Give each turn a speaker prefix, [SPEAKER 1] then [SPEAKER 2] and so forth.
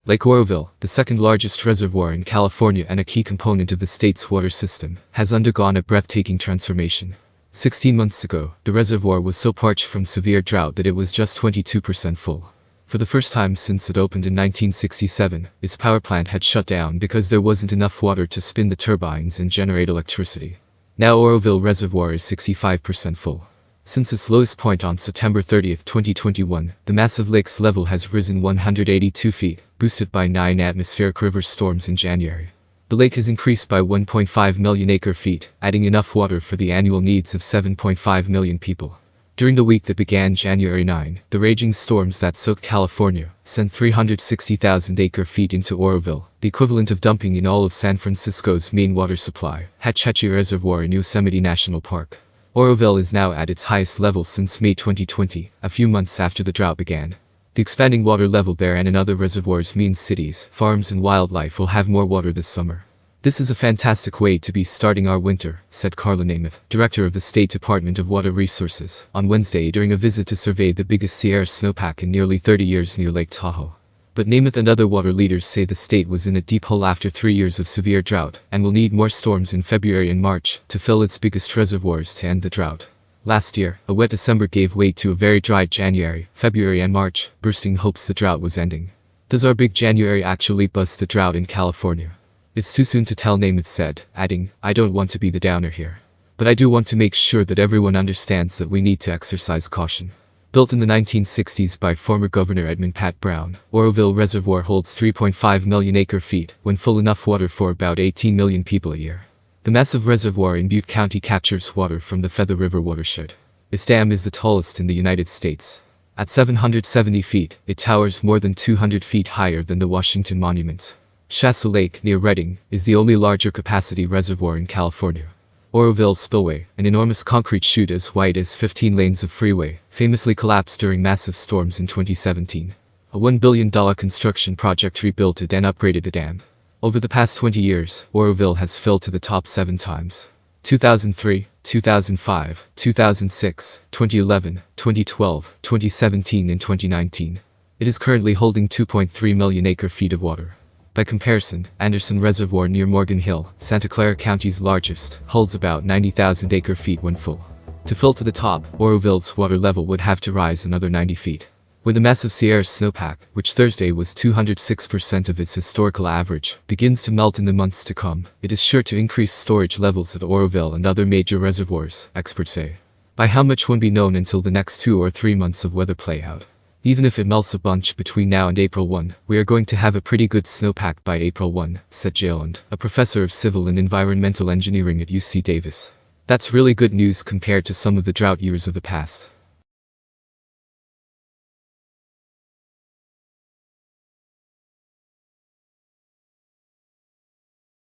[SPEAKER 1] Lake Oroville, the second-largest reservoir in California and a key component of the state's water system, has undergone a breathtaking transformation. 16 months ago, the reservoir was so parched from severe drought that it was just 22% full. For the first time since it opened in 1967, its power plant had shut down because there wasn't enough water to spin the turbines and generate electricity. Now Oroville Reservoir is 65% full. Since its lowest point on September 30, 2021, the massive lake's level has risen 182 feet, boosted by 9 atmospheric river storms in January. The lake has increased by 1.5 million acre-feet, adding enough water for the annual needs of 7.5 million people. During the week that began January 9, the raging storms that soaked California sent 360,000 acre-feet into Oroville, the equivalent of dumping in all of San Francisco's main water supply, Hatch Reservoir in Yosemite National Park. Oroville is now at its highest level since May 2020, a few months after the drought began. The expanding water level there and in other reservoirs means cities, farms and wildlife will have more water this summer. "This is a fantastic way to be starting our winter," said Carla Namath, director of the State Department of Water Resources, on Wednesday during a visit to survey the biggest Sierra snowpack in nearly 30 years near Lake Tahoe. But Namath and other water leaders say the state was in a deep hole after 3 years of severe drought and will need more storms in February and March to fill its biggest reservoirs to end the drought. Last year, a wet December gave way to a very dry January, February and March, boosting hopes the drought was ending. "Does our big January actually bust the drought in California? It's too soon to tell," Namath said, adding, "I don't want to be the downer here. But I do want to make sure that everyone understands that we need to exercise caution." Built in the 1960s by former Governor Edmund Pat Brown, Oroville Reservoir holds 3.5 million acre-feet, when full enough water for about 18 million people a year. The massive reservoir in Butte County captures water from the Feather River watershed. Its dam is the tallest in the United States. At 770 feet, it towers more than 200 feet higher than the Washington Monument. Shasta Lake, near Redding, is the only larger capacity reservoir in California. Oroville Spillway, an enormous concrete chute as wide as 15 lanes of freeway, famously collapsed during massive storms in 2017. A $1 billion construction project rebuilt it and upgraded the dam. Over the past 20 years, Oroville has filled to the top 7 times. 2003, 2005, 2006, 2011, 2012, 2017 and 2019. It is currently holding 2.3 million acre-feet of water. By comparison, Anderson Reservoir near Morgan Hill, Santa Clara County's largest, holds about 90,000 acre-feet when full. To fill to the top, Oroville's water level would have to rise another 90 feet. When the massive Sierra snowpack, which Thursday was 206% of its historical average, begins to melt in the months to come, it is sure to increase storage levels at Oroville and other major reservoirs, experts say. By how much won't be known until the next 2 or 3 months of weather play out. "Even if it melts a bunch between now and April 1, we are going to have a pretty good snowpack by April 1, said Jayland, a professor of civil and environmental engineering at UC Davis. "That's really good news compared to some of the drought years of the past.